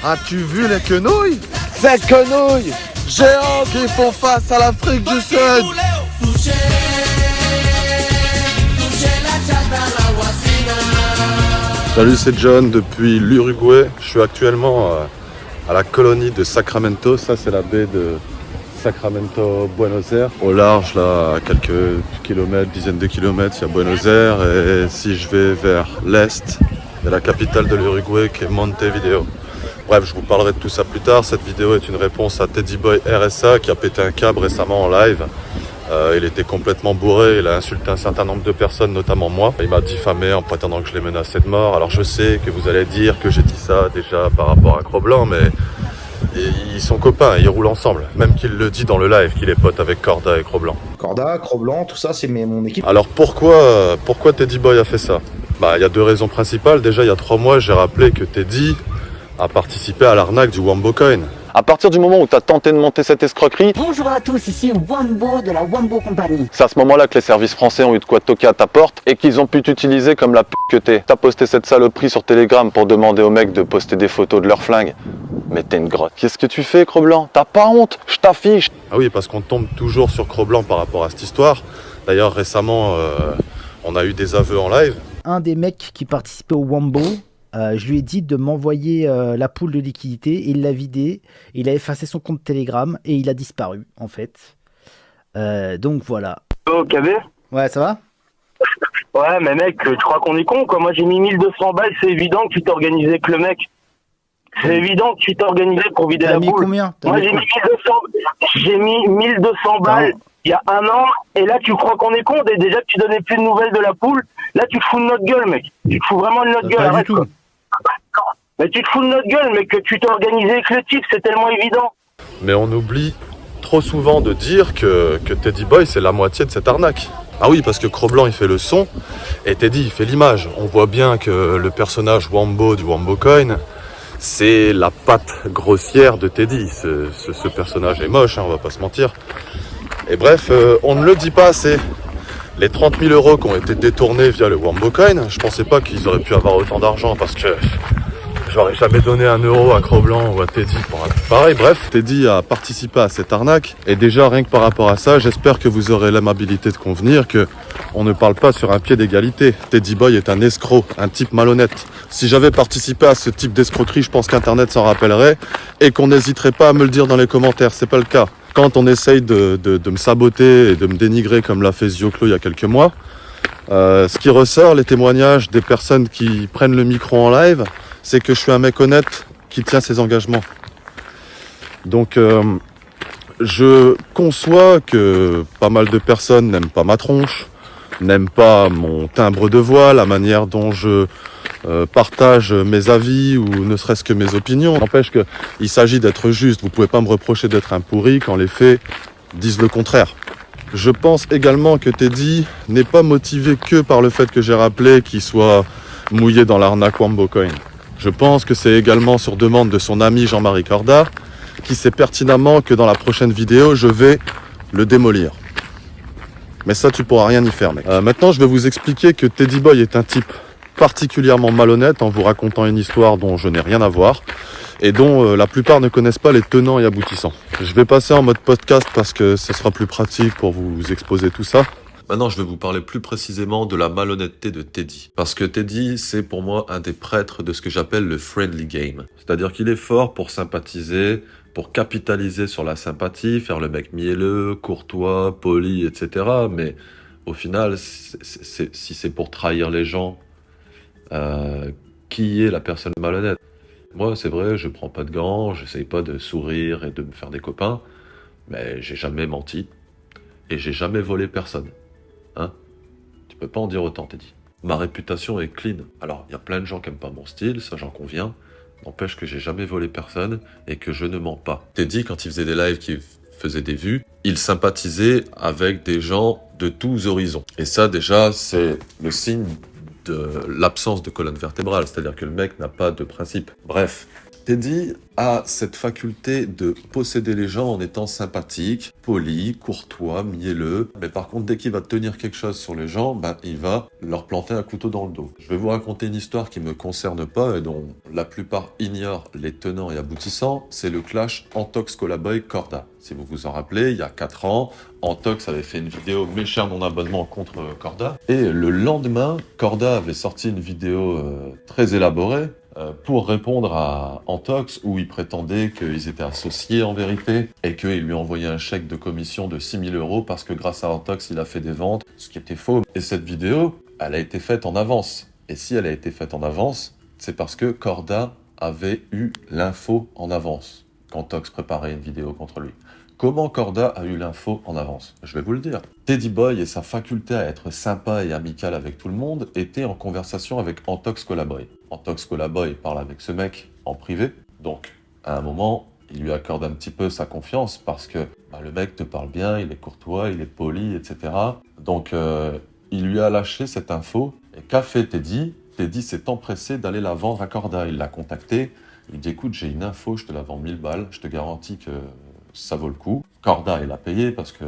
As-tu vu les quenouilles? Ces quenouilles géants qui font face à l'Afrique du Sud. Salut, c'est John depuis l'Uruguay. Je suis actuellement à la colonie de Sacramento. Ça, c'est la baie de Sacramento, Buenos Aires. Au large, là, à quelques kilomètres, dizaines de kilomètres, il y a Buenos Aires. Et si je vais vers l'est, il y a la capitale de l'Uruguay qui est Montevideo. Bref, je vous parlerai de tout ça plus tard. Cette vidéo est une réponse à Teddy Boy RSA qui a pété un câble récemment en live. Il était complètement bourré, il a insulté un certain nombre de personnes, notamment moi. Il m'a diffamé en prétendant que je l'ai menacé de mort. Alors je sais que vous allez dire que j'ai dit ça déjà par rapport à Cro-Blanc, mais ils sont copains, ils roulent ensemble. Même qu'il le dit dans le live, qu'il est pote avec Corda et Cro-Blanc. Corda, Cro-Blanc, tout ça, c'est mon équipe. Alors pourquoi Teddy Boy a fait ça? Il y a deux raisons principales. Déjà, il y a 3 mois, j'ai rappelé que Teddy a participé à l'arnaque du Wombo Coin. À partir du moment où tu as tenté de monter cette escroquerie... Bonjour à tous, ici Wombo de la Wombo Company. C'est à ce moment-là que les services français ont eu de quoi toquer à ta porte et qu'ils ont pu t'utiliser comme la p*** que t'es. T'as posté cette saloperie sur Telegram pour demander aux mecs de poster des photos de leurs flingues. Mais t'es une grotte. Qu'est-ce que tu fais, Cro-Blanc? T'as pas honte? Je t'affiche. Ah oui, parce qu'on tombe toujours sur Cro-Blanc par rapport à cette histoire. D'ailleurs, récemment, on a eu des aveux en live. Un des mecs qui participait au Wombo, je lui ai dit de m'envoyer la pool de liquidité. Il l'a vidé, il a effacé son compte Telegram et il a disparu en fait. Donc voilà. Oh, KB? Ouais, ça va? Ouais, mais mec, tu crois qu'on est con, quoi? Moi, j'ai mis 1200 balles, c'est évident que tu t'es organisé avec le mec. C'est évident que tu t'es organisé pour vider T'as la mis poule. combien? Moi, j'ai mis 1200 balles il y a 1 an, et là, tu crois qu'on est con? Déjà que tu donnais plus de nouvelles de la poule, là, tu te fous de notre gueule, mec. Tu te fous vraiment de notre gueule, Pas du arrête, tout. quoi. Mais tu te fous de notre gueule, mais que tu t'es organisé avec le type, c'est tellement évident. Mais on oublie trop souvent de dire que Teddy Boy, c'est la moitié de cette arnaque. Ah oui, parce que Cro-Blanc, il fait le son, et Teddy, il fait l'image. On voit bien que le personnage Wombo du Wombo Coin, c'est la patte grossière de Teddy. Ce personnage est moche, hein, on va pas se mentir. Et bref, on ne le dit pas assez. Les 30 000 € qui ont été détournés via le Wombo Coin, je pensais pas qu'ils auraient pu avoir autant d'argent parce que j'aurais jamais donné 1 euro à Cro-Blanc ou à Teddy pour un truc pareil. Bref, Teddy a participé à cette arnaque. Et déjà, rien que par rapport à ça, j'espère que vous aurez l'amabilité de convenir que on ne parle pas sur un pied d'égalité. Teddy Boy est un escroc, un type malhonnête. Si j'avais participé à ce type d'escroquerie, je pense qu'Internet s'en rappellerait et qu'on n'hésiterait pas à me le dire dans les commentaires. C'est pas le cas. Quand on essaye de me saboter et de me dénigrer comme l'a fait Zioclo il y a quelques mois, ce qui ressort, les témoignages des personnes qui prennent le micro en live, c'est que je suis un mec honnête qui tient ses engagements. Donc je conçois que pas mal de personnes n'aiment pas ma tronche, n'aiment pas mon timbre de voix, la manière dont je partage mes avis ou ne serait-ce que mes opinions. N'empêche qu'il s'agit d'être juste. Vous pouvez pas me reprocher d'être un pourri quand les faits disent le contraire. Je pense également que Teddy n'est pas motivé que par le fait que j'ai rappelé qu'il soit mouillé dans l'arnaque Wombo Coin. Je pense que c'est également sur demande de son ami Jean-Marie Corda, qui sait pertinemment que dans la prochaine vidéo, je vais le démolir. Mais ça, tu pourras rien y faire, mec. Maintenant, je vais vous expliquer que Teddy Boy est un type particulièrement malhonnête en vous racontant une histoire dont je n'ai rien à voir et dont la plupart ne connaissent pas les tenants et aboutissants. Je vais passer en mode podcast parce que ce sera plus pratique pour vous exposer tout ça. Maintenant, je vais vous parler plus précisément de la malhonnêteté de Teddy. Parce que Teddy, c'est pour moi un des prêtres de ce que j'appelle le friendly game. C'est-à-dire qu'il est fort pour sympathiser, pour capitaliser sur la sympathie, faire le mec mielleux, courtois, poli, etc. Mais au final, si c'est pour trahir les gens, qui est la personne malhonnête? Moi, c'est vrai, je prends pas de gants, j'essaye pas de sourire et de me faire des copains, mais j'ai jamais menti et j'ai jamais volé personne. Hein? Tu peux pas en dire autant, Teddy. Ma réputation est clean. Alors, il y a plein de gens qui aiment pas mon style, ça j'en conviens. N'empêche que j'ai jamais volé personne et que je ne mens pas. Teddy, quand il faisait des lives qui faisaient des vues, il sympathisait avec des gens de tous horizons. Et ça, déjà, c'est le signe de l'absence de colonne vertébrale, c'est-à-dire que le mec n'a pas de principe. Bref, Teddy a cette faculté de posséder les gens en étant sympathique, poli, courtois, mielleux. Mais par contre, dès qu'il va tenir quelque chose sur les gens, il va leur planter un couteau dans le dos. Je vais vous raconter une histoire qui ne me concerne pas et dont la plupart ignorent les tenants et aboutissants. C'est le clash Antox-Colaboy-Corda. Si vous vous en rappelez, il y a 4 ans, Antox avait fait une vidéo « Mes chers mon abonnement contre Corda ». Et le lendemain, Corda avait sorti une vidéo très élaborée pour répondre à Antox, où il prétendait qu'ils étaient associés en vérité et qu'il lui envoyait un chèque de commission de 6 000 € parce que grâce à Antox, il a fait des ventes, ce qui était faux. Et cette vidéo, elle a été faite en avance. Et si elle a été faite en avance, c'est parce que Corda avait eu l'info en avance quand Antox préparait une vidéo contre lui. Comment Corda a eu l'info en avance? Je vais vous le dire. Teddy Boy et sa faculté à être sympa et amical avec tout le monde étaient en conversation avec Antox Colaboy. Antox Colaboy parle avec ce mec en privé, donc à un moment, il lui accorde un petit peu sa confiance parce que le mec te parle bien, il est courtois, il est poli, etc. Donc il lui a lâché cette info. Et qu'a fait Teddy? Teddy s'est empressé d'aller la vendre à Corda. Il l'a contacté, il lui dit écoute, j'ai une info, je te la vends 1000 balles, je te garantis que ça vaut le coup. Corda, il a payé parce que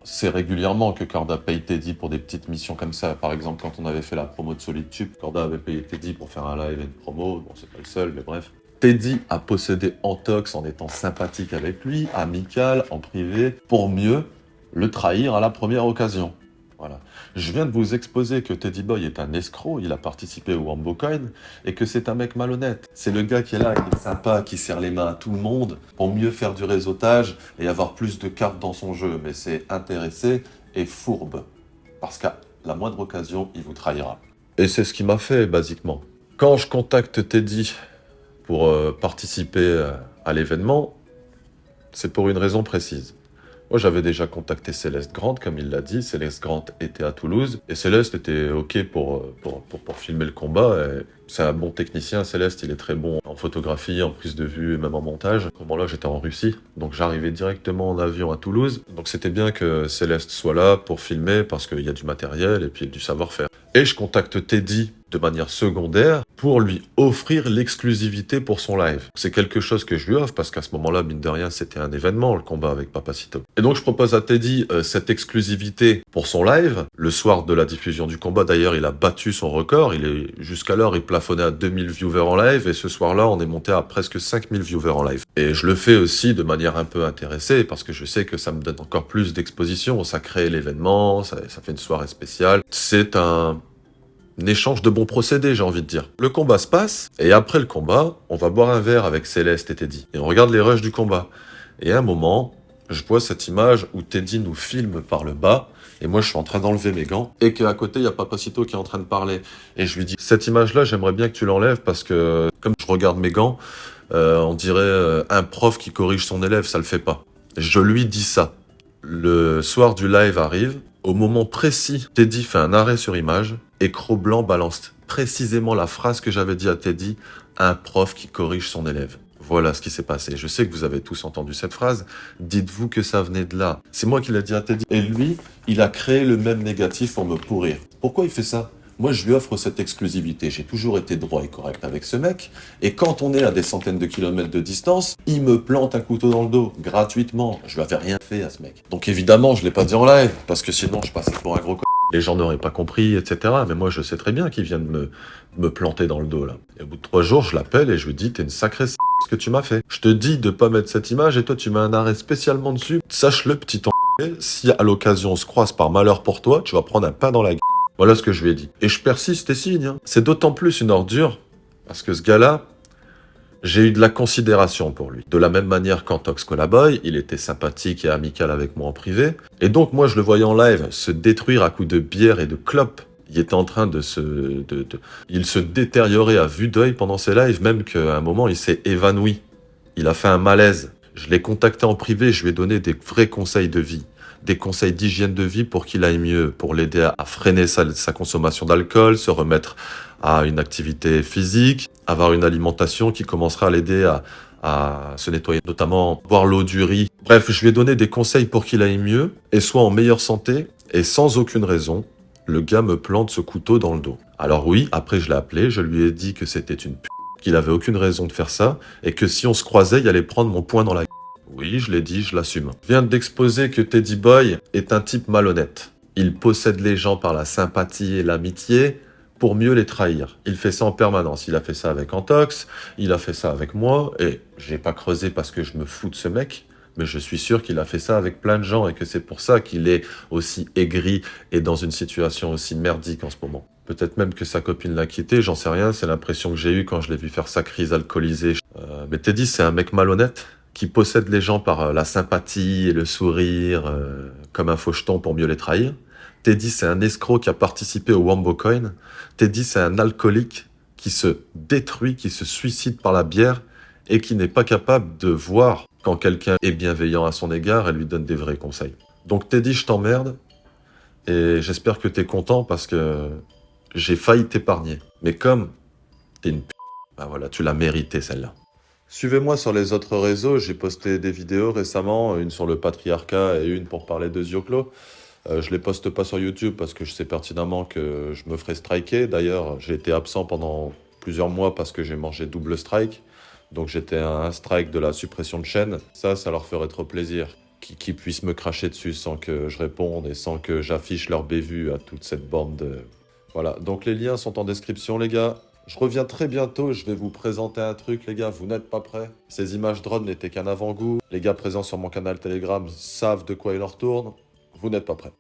c'est régulièrement que Corda paye Teddy pour des petites missions comme ça. Par exemple, quand on avait fait la promo de Solitude, Corda avait payé Teddy pour faire un live et une promo. Bon, c'est pas le seul, mais bref. Teddy a possédé Antox en étant sympathique avec lui, amical, en privé, pour mieux le trahir à la première occasion. Voilà. Je viens de vous exposer que Teddy Boy est un escroc, il a participé au WomboCoin, et que c'est un mec malhonnête. C'est le gars qui est là, qui est sympa, qui serre les mains à tout le monde, pour mieux faire du réseautage et avoir plus de cartes dans son jeu. Mais c'est intéressé et fourbe, parce qu'à la moindre occasion, il vous trahira. Et c'est ce qui m'a fait, basiquement. Quand je contacte Teddy pour participer à l'événement, c'est pour une raison précise. Moi, j'avais déjà contacté Céleste Grant, comme il l'a dit. Céleste Grant était à Toulouse. Et Céleste était OK pour filmer le combat. C'est un bon technicien, Céleste. Il est très bon en photographie, en prise de vue et même en montage. À ce moment-là, j'étais en Russie. Donc, j'arrivais directement en avion à Toulouse. Donc, c'était bien que Céleste soit là pour filmer parce qu'il y a du matériel et puis du savoir-faire. Et je contacte Teddy de manière secondaire pour lui offrir l'exclusivité pour son live. C'est quelque chose que je lui offre parce qu'à ce moment-là, mine de rien, c'était un événement, le combat avec Papacito. Et donc, je propose à Teddy cette exclusivité pour son live. Le soir de la diffusion du combat, d'ailleurs, il a battu son record. Jusqu'alors, il plafonnait à 2000 viewers en live et ce soir-là, on est monté à presque 5000 viewers en live. Et je le fais aussi de manière un peu intéressée parce que je sais que ça me donne encore plus d'exposition. Ça crée l'événement, ça fait une soirée spéciale. C'est un échange de bons procédés, j'ai envie de dire. Le combat se passe, et après le combat, on va boire un verre avec Céleste et Teddy. Et on regarde les rushs du combat. Et à un moment, je vois cette image où Teddy nous filme par le bas, et moi je suis en train d'enlever mes gants, et qu'à côté, il y a Papacito qui est en train de parler. Et je lui dis, cette image-là, j'aimerais bien que tu l'enlèves, parce que, comme je regarde mes gants, on dirait un prof qui corrige son élève, ça le fait pas. Je lui dis ça. Le soir du live arrive, au moment précis, Teddy fait un arrêt sur image, et Cro-Blanc balance précisément la phrase que j'avais dit à Teddy, un prof qui corrige son élève. Voilà ce qui s'est passé. Je sais que vous avez tous entendu cette phrase. Dites-vous que ça venait de là. C'est moi qui l'ai dit à Teddy. Et lui, il a créé le même négatif pour me pourrir. Pourquoi il fait ça? Moi, je lui offre cette exclusivité. J'ai toujours été droit et correct avec ce mec. Et quand on est à des centaines de kilomètres de distance, il me plante un couteau dans le dos, gratuitement. Je lui avais rien fait à ce mec. Donc évidemment, je l'ai pas dit en live, parce que sinon, je passais pour un gros con. Les gens n'auraient pas compris, etc. Mais moi, je sais très bien qu'il vient de me planter dans le dos, là. Et au bout de 3 jours, je l'appelle et je lui dis, t'es une sacrée ce que tu m'as fait. Je te dis de pas mettre cette image et toi, tu mets un arrêt spécialement dessus. Sache-le, petit si à l'occasion on se croise par malheur pour toi, tu vas prendre un pain dans la gueule. Voilà ce que je lui ai dit. Et je persiste et signe. Hein. C'est d'autant plus une ordure, parce que ce gars-là, j'ai eu de la considération pour lui. De la même manière qu'Antox Colaboy, il était sympathique et amical avec moi en privé. Et donc moi, je le voyais en live se détruire à coups de bière et de clopes. Il était en train il se détériorait à vue d'œil pendant ses lives, même qu'à un moment, il s'est évanoui. Il a fait un malaise. Je l'ai contacté en privé, je lui ai donné des vrais conseils de vie. Des conseils d'hygiène de vie pour qu'il aille mieux, pour l'aider à freiner sa consommation d'alcool, se remettre à une activité physique, avoir une alimentation qui commencera à l'aider à se nettoyer, notamment boire l'eau du riz. Bref, je lui ai donné des conseils pour qu'il aille mieux et soit en meilleure santé, et sans aucune raison, le gars me plante ce couteau dans le dos. Alors oui, après je l'ai appelé, je lui ai dit que c'était une qu'il avait aucune raison de faire ça, et que si on se croisait, il allait prendre mon poing dans la gueule. Oui, je l'ai dit, je l'assume. Je viens d'exposer que Teddy Boy est un type malhonnête. Il possède les gens par la sympathie et l'amitié pour mieux les trahir. Il fait ça en permanence. Il a fait ça avec Antox, il a fait ça avec moi, et j'ai pas creusé parce que je me fous de ce mec, mais je suis sûr qu'il a fait ça avec plein de gens et que c'est pour ça qu'il est aussi aigri et dans une situation aussi merdique en ce moment. Peut-être même que sa copine l'a quitté, j'en sais rien, c'est l'impression que j'ai eue quand je l'ai vu faire sa crise alcoolisée. Mais Teddy, c'est un mec malhonnête qui possède les gens par la sympathie et le sourire, comme un faucheton pour mieux les trahir. Teddy, c'est un escroc qui a participé au Wombo Coin. Teddy, c'est un alcoolique qui se détruit, qui se suicide par la bière et qui n'est pas capable de voir quand quelqu'un est bienveillant à son égard et lui donne des vrais conseils. Donc Teddy, je t'emmerde et j'espère que t'es content parce que j'ai failli t'épargner. Mais comme t'es une p***, bah voilà, tu l'as mérité celle-là. Suivez-moi sur les autres réseaux, j'ai posté des vidéos récemment, une sur le patriarcat et une pour parler de Zioclo. Je les poste pas sur YouTube parce que je sais pertinemment que je me ferai striker. D'ailleurs, j'ai été absent pendant plusieurs mois parce que j'ai mangé double strike. Donc j'étais à un strike de la suppression de chaîne. Ça leur ferait trop plaisir. Qu'ils puissent me cracher dessus sans que je réponde et sans que j'affiche leur bévue à toute cette bande de... Voilà, donc les liens sont en description les gars. Je reviens très bientôt, je vais vous présenter un truc les gars, vous n'êtes pas prêts. Ces images drone n'étaient qu'un avant-goût. Les gars présents sur mon canal Telegram savent de quoi il en retourne. Vous n'êtes pas prêts.